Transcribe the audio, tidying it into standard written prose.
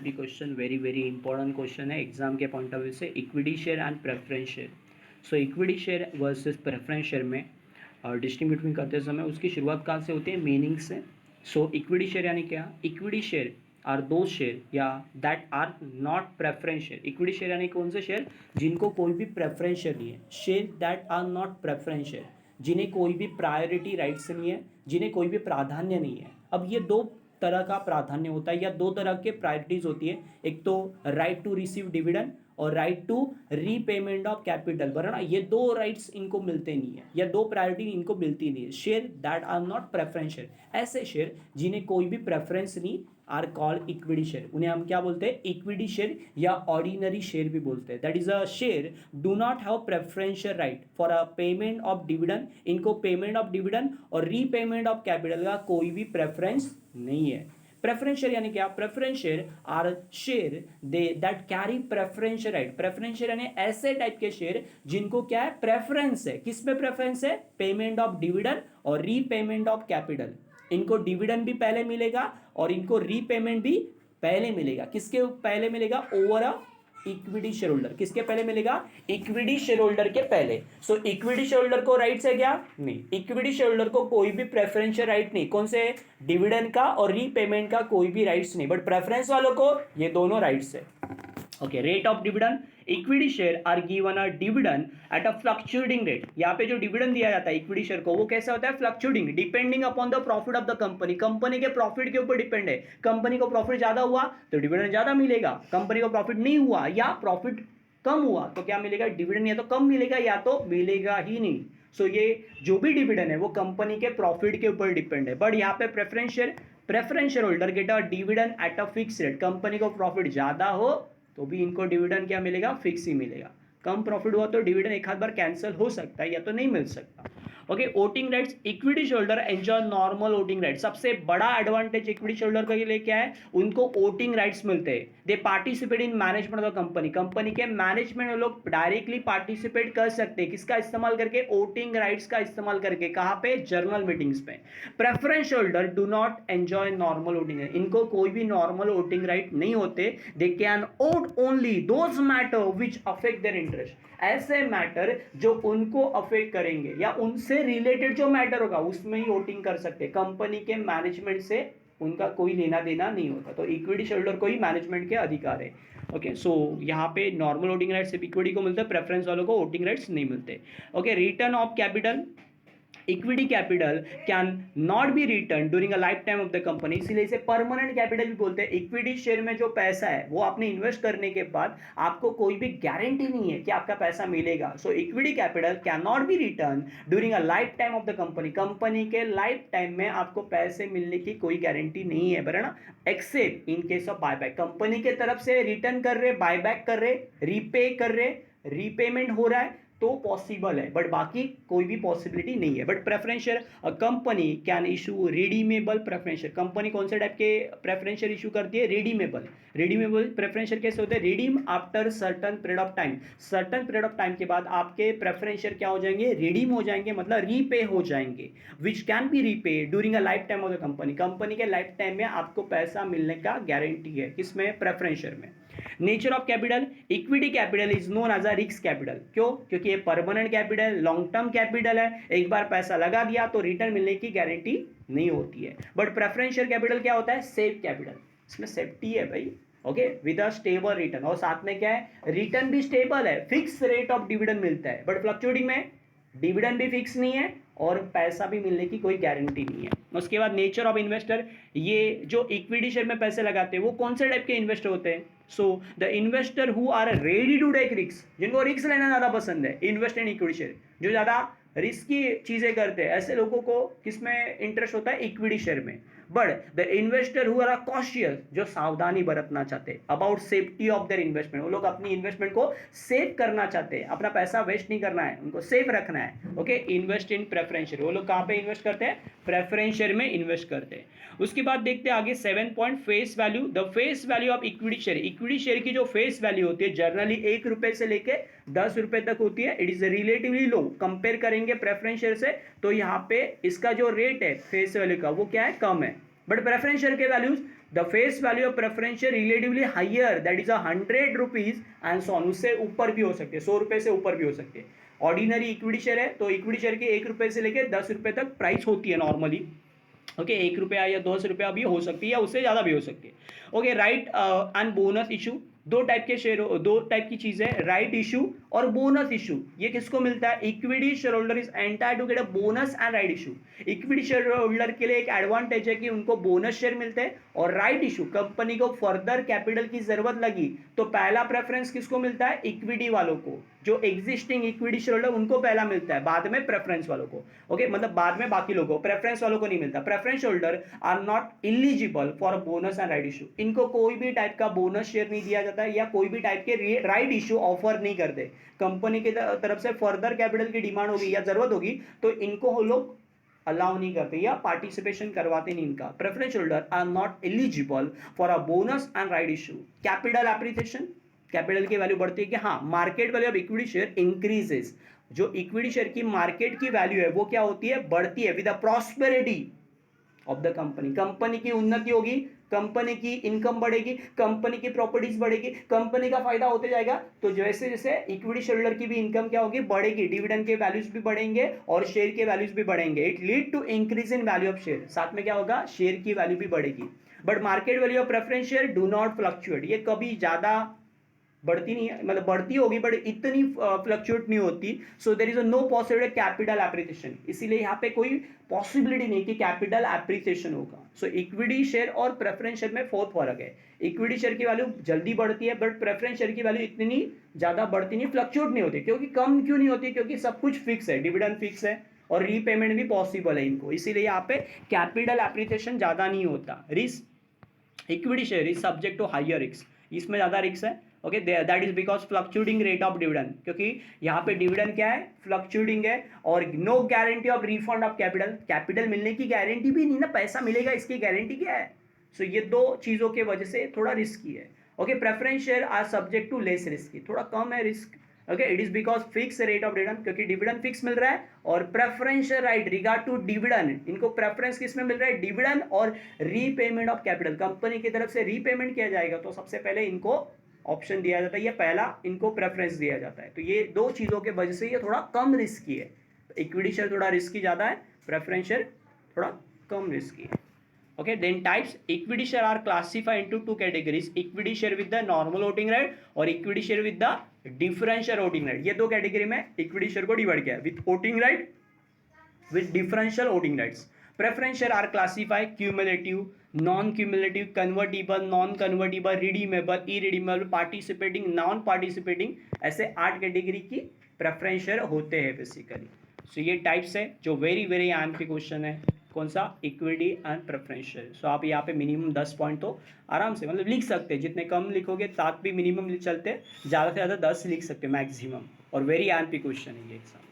भी question very important question है exam के पॉइंट ऑफ व्यू से, equity share and preference share. So equity share versus preference share में distributing करते समय उसकी शुरुआत कहाँ से होती है, मीनिंग से। सो इक्विटी शेयर यानी क्या, equity share are those share या that are not preference share. Equity share यानी कौन से शेयर, जिनको कोई भी प्रेफरेंस शेयर नहीं है। Share that are not preference share, जिन्हें कोई भी प्रायोरिटी राइट्स नहीं है, जिन्हें कोई भी प्राधान्य नहीं है। अब ये दो तरह का प्राधान्य होता है या दो तरह के प्रायोरिटीज होती है, एक तो राइट टू रिसीव डिविडेंड और right to repayment of capital. बराबर ना, ये दो राइट्स इनको मिलते नहीं है या दो प्रायोरिटी इनको मिलती नहीं है। Share that are not preference share, ऐसे शेयर जिन्हें कोई भी प्रेफरेंस नहीं, आर कॉल्ड इक्विटी शेयर। उन्हें हम क्या बोलते हैं, इक्विटी शेयर या ऑर्डिनरी शेयर भी बोलते हैं। That is a share do not have preferential right for a payment of dividend. इनको पेमेंट ऑफ डिविडेंड और रीपेमेंट ऑफ कैपिटल का कोई भी प्रेफरेंस नहीं है। प्रेफरेंस शेयर यानी क्या, preference share are share they that carry preferential right. Preference share यानी ऐसे टाइप के शेयर जिनको क्या है, प्रेफरेंस है। किस पे प्रेफरेंस है, पेमेंट ऑफ डिविडेंड और रीपेमेंट ऑफ कैपिटल। इनको डिविडेंड भी पहले मिलेगा और इनको रीपेमेंट भी पहले मिलेगा। किसके पहले मिलेगा, over a equity share holder. किसके पहले मिलेगा, इक्विटी शेयर होल्डर के पहले। सो इक्विटी शेयर होल्डर को राइट्स है क्या, नहीं। इक्विटी शेयर होल्डर को कोई भी प्रेफरेंशियल राइट नहीं, कौन से, डिविडेंड का और रीपेमेंट का कोई भी राइट्स नहीं। बट प्रेफरेंस वालों को ये दोनों राइट्स है। Okay, rate of dividend, equity share are given a dividend at a fluctuating rate. यहाँ पे जो डिविडेंड दिया जाता है इक्विटी शेयर को, वो कैसा होता है, fluctuating, depending upon the profit of the company. Company के प्रॉफिट के ऊपर डिपेंड है। कंपनी को प्रॉफिट ज्यादा हुआ तो डिविडेंड ज्यादा मिलेगा, कंपनी को प्रॉफिट नहीं हुआ या प्रॉफिट कम हुआ तो क्या मिलेगा, डिविडेंड या तो कम मिलेगा या तो मिलेगा ही नहीं। सो ये जो भी डिविडेंड है वो कंपनी के प्रॉफिट के ऊपर डिपेंड है। बट यहाँ पे preference share holder get a dividend at a fix rate. Company को प्रॉफिट ज्यादा हो तो भी इनको डिविडेंड क्या मिलेगा, फिक्स ही मिलेगा। कम प्रॉफिट हुआ तो डिविडेंड एक आध बार कैंसिल हो सकता है या तो नहीं मिल सकता। Okay, voting rights, equity shareholder enjoy normal voting rights. सबसे बड़ा एडवांटेज इक्विटी शेयरहोल्डर के लिए क्या है, उनको वोटिंग राइट्स मिलते हैं। दे participate in management of the company. Company के मैनेजमेंट में लोग डायरेक्टली पार्टिसिपेट कर सकते हैं। किसका इस्तेमाल करके, वोटिंग राइट्स का इस्तेमाल करके। कहां पे, जर्नल मीटिंग्स पे। Preference shareholder do not enjoy normal voting, इनको कोई भी नॉर्मल वोटिंग राइट नहीं होते। They can vote only those matter which affect their interest. ऐसे मैटर जो उनको अफेक्ट करेंगे या उनसे रिलेटेड जो मैटर होगा उसमें ही वोटिंग कर सकते हैं। कंपनी के मैनेजमेंट से उनका कोई लेना देना नहीं होता। तो इक्विटी शेयरहोल्डर को ही मैनेजमेंट के अधिकार है। ओके, सो यहाँ पे नॉर्मल वोटिंग राइट्स सिर्फ इक्विटी को मिलता है, प्रेफरेंस वालों को वोटिंग राइट्स नहीं मिलते। Okay, return of capital, equity capital can not be return during a life time of the company, इसीलिए इसे परमानेंट कैपिटल भी बोलते हैं। इक्विटी शेयर में जो पैसा है वो आपने इन्वेस्ट करने के बाद आपको कोई भी गारंटी नहीं है कि आपका पैसा मिलेगा। So equity capital can not be return during a life time of the company. Company के लाइफ टाइम में आपको पैसे मिलने की कोई गारंटी नहीं है, बराबर ना, accept in case of buyback. Company के तरफ से रिटर्न कर रहे, बायबैक कर रहे, रीपे कर रहे, रीपेमेंट हो रहा है तो पॉसिबल है, बट बाकी कोई भी पॉसिबिलिटी नहीं है। But preference share, company can issue redeemable preference share. Company कौन से टाइप के प्रेफरेंस शेयर इशू करती है, रिडीमेबल। रिडीमेबल प्रेफरेंस शेयर कैसे होते हैं, redeem after certain period of time. Certain period of time के बाद आपके प्रेफरेंस शेयर क्या हो जाएंगे, रिडीम हो जाएंगे, मतलब रीपे हो जाएंगे। Which can be repay during a life time of the company. Company के लाइफ टाइम में आपको पैसा मिलने का गारंटी है, किसमें, प्रेफरेंस शेयर में। Nature of capital, equity capital is known as a risk capital. क्यों, क्योंकि ये permanent capital, long term capital है। एक बार पैसा लगा दिया तो रिटर्न मिलने की गारंटी नहीं होती है। बट प्रेफरेंस शेयर कैपिटल क्या होता है, सेफ कैपिटल, इसमें सेफ्टी है भाई। Okay, with a stable return, और साथ में क्या है, रिटर्न भी स्टेबल है, फिक्स रेट ऑफ डिविडेंड मिलता है। बट फ्लक्चुएटिंग में डिविडेंड भी फिक्स नहीं है और पैसा भी मिलने की कोई गारंटी नहीं है। उसके बाद नेचर ऑफ इन्वेस्टर, ये जो इक्विटी शेयर में पैसे लगाते हैं वो कौन से टाइप के इन्वेस्टर होते हैं। So the investor who are ready to take risk, जिनको रिस्क लेना ज्यादा पसंद है, इन्वेस्ट इन इक्विटी शेयर। जो ज्यादा रिस्की चीजें करते हैं ऐसे लोगों को किसमें इंटरेस्ट होता है, इक्विटी शेयर में। But the investor who are cautious, जो सावधानी बरतना चाहते हैं about safety of their investment, वो लोग अपनी इन्वेस्टमेंट को सेव करना चाहते हैं, अपना पैसा वेस्ट नहीं करना है, उनको सेफ रखना है। Okay, invest in preference share, वो लोग कहां पे इन्वेस्ट करते हैं, प्रेफरेंस शेयर में इन्वेस्ट करते हैं। उसके बाद देखते हैं आगे 7 point, face value. The face value of equity share, equity share की जो फेस वैल्यू होती है जनरली 1 रुपए से लेके 10 रुपए तक होती है। It is relatively low, compare करेंगे प्रेफरेंस शेयर से तो यहाँ पे इसका जो रेट है फेस वैल्यू का वो क्या है, कम है। बट प्रेफरेंस शेयर के values the face value of preference share relatively higher, that is 100 rupees and so on, उससे ऊपर भी हो सकते हैं, 100 रुपए से ऊपर भी हो सकते हैं। ऑर्डिनरी इक्विटी शेयर है तो इक्विटी शेयर के 1 रुपए से लेकर 10 रुपए तक प्राइस होती है नॉर्मली। ओके, 1 रुपया या 10 रुपया भी हो सकती है या उससे ज़्यादा भी हो सकती है। Okay, right and bonus issue, दो टाइप के शेयर, दो टाइप की चीज़ है, राइट इशू और बोनस इशू। ये किसको मिलता है? Equity share holder is entire to get a bonus and right issue. Equity share holder के लिए एक एडवांटेज है कि उनको बोनस शेयर मिलते हैं, और राइट इशू, कंपनी को फर्दर कैपिटल की जरूरत लगी तो पहला प्रेफरेंस किसको मिलता है? इक्विटी वालों को, जो एग्जिस्टिंग इक्विटी शेयर होल्डर उनको पहला मिलता है, बाद में प्रेफरेंस वालों को। ओके, मतलब बाद में बाकी लोगों को, प्रेफरेंस वालों को नहीं मिलता। Preference holder are not eligible for bonus and right issue, इनको कोई भी टाइप का बोनस शेयर नहीं दिया जाता है या कोई भी टाइप के राइट इशू ऑफर नहीं करते। कंपनी की तरफ से फर्दर कैपिटल की डिमांड होगी या जरूरत होगी तो इनको लोग अलाउ नहीं करते या पार्टिसिपेशन करवाते नहीं इनका। Preference holder are not eligible for a bonus and right issue. Capital appreciation, capital की वैल्यू बढ़ती है कि हाँ, market value of equity share increases, जो इक्विटी शेयर की मार्केट की वैल्यू है वो क्या होती है? बढ़ती है with the prosperity of the company. Company की उन्नति होगी, कंपनी की इनकम बढ़ेगी, कंपनी की प्रॉपर्टीज बढ़ेगी, कंपनी का फायदा होते जाएगा, तो जैसे जैसे इक्विटी शेयरहोल्डर की भी इनकम क्या होगी? बढ़ेगी, डिविडेंड के वैल्यूज भी बढ़ेंगे और शेयर के वैल्यूज भी बढ़ेंगे। It lead to increase in value of share, साथ में क्या होगा? शेयर की वैल्यू भी बढ़ेगी। But market value of preference share do not fluctuate, ये कभी ज्यादा बढ़ती नहीं है, मतलब बढ़ती होगी बट इतनी फ्लक्चुएट नहीं होती। So there is no possibility capital appreciation, इसीलिए यहाँ पे कोई पॉसिबिलिटी नहीं कि कैपिटल एप्रिसिएशन होगा। सो इक्विटी शेयर और प्रेफरेंस शेयर में बहुत फर्क है। इक्विटी शेयर की वैल्यू जल्दी बढ़ती है बट प्रेफरेंस शेयर की वैल्यू इतनी ज्यादा बढ़ती नहीं, फ्लक्चुएट नहीं होती। क्योंकि कम क्यों नहीं होती? क्योंकि सब कुछ फिक्स है, डिविडेंड फिक्स है और रीपेमेंट भी पॉसिबल है इनको, इसीलिए यहाँ पे कैपिटल एप्रिसिएशन ज्यादा नहीं होता। Risk, equity share is subject to higher risk, इसमें ज्यादा रिस्क है। Okay, that is because fluctuating rate of dividend, क्योंकि यहाँ पे डिविडेंड क्या है? फ्लक्चुएटिंग है, और no guarantee of refund of capital, capital मिलने की गारंटी भी नहीं ना, पैसा मिलेगा इसकी गारंटी क्या है? सो ये दो चीजों के वजह से थोड़ा रिस्की है। Okay, preference share are subject to less risky, थोड़ा कम है risk. Okay, it is because fix rate of dividend, क्योंकि डिविडेंड फिक्स मिल रहा है, और preference right regard to dividend, इनको प्रेफरेंस किस में मिल रहा है? डिविडेंड और रीपेमेंट ऑफ कैपिटल, कंपनी की तरफ से रीपेमेंट किया जाएगा तो सबसे पहले इनको ऑप्शन दिया जाता है, ये पहला इनको प्रेफरेंस दिया जाता है। तो ये दो चीजों के वजह से ये थोड़ा कम रिस्की है। इक्विटी शेयर थोड़ा रिस्की ज्यादा है, प्रेफरेंस शेयर थोड़ा कम रिस्की है। Okay, then types, equity share are classified into two categories, equity share with the normal voting right और equity share with the differential voting right। ये दो category में equity share को divide किया है, with voting right, with differential voting rights. Preference share are classified cumulative, non cumulative, convertible, non convertible, redeemable, irredeemable, participating, non participating, ऐसे 8 category की preference share होते हैं बेसिकली। सो ये टाइप्स है जो वेरी वेरी आम के क्वेश्चन है। कौन सा? Equity and preference share. So आप यहाँ पे मिनिमम 10 पॉइंट तो आराम से मतलब लिख सकते हैं, जितने कम लिखोगे 7 भी मिनिमम चलते हैं, ज़्यादा से ज़्यादा 10 लिख सकते हैं मैक्सिमम, और वेरी आम पे क्वेश्चन है ये एग्जाम।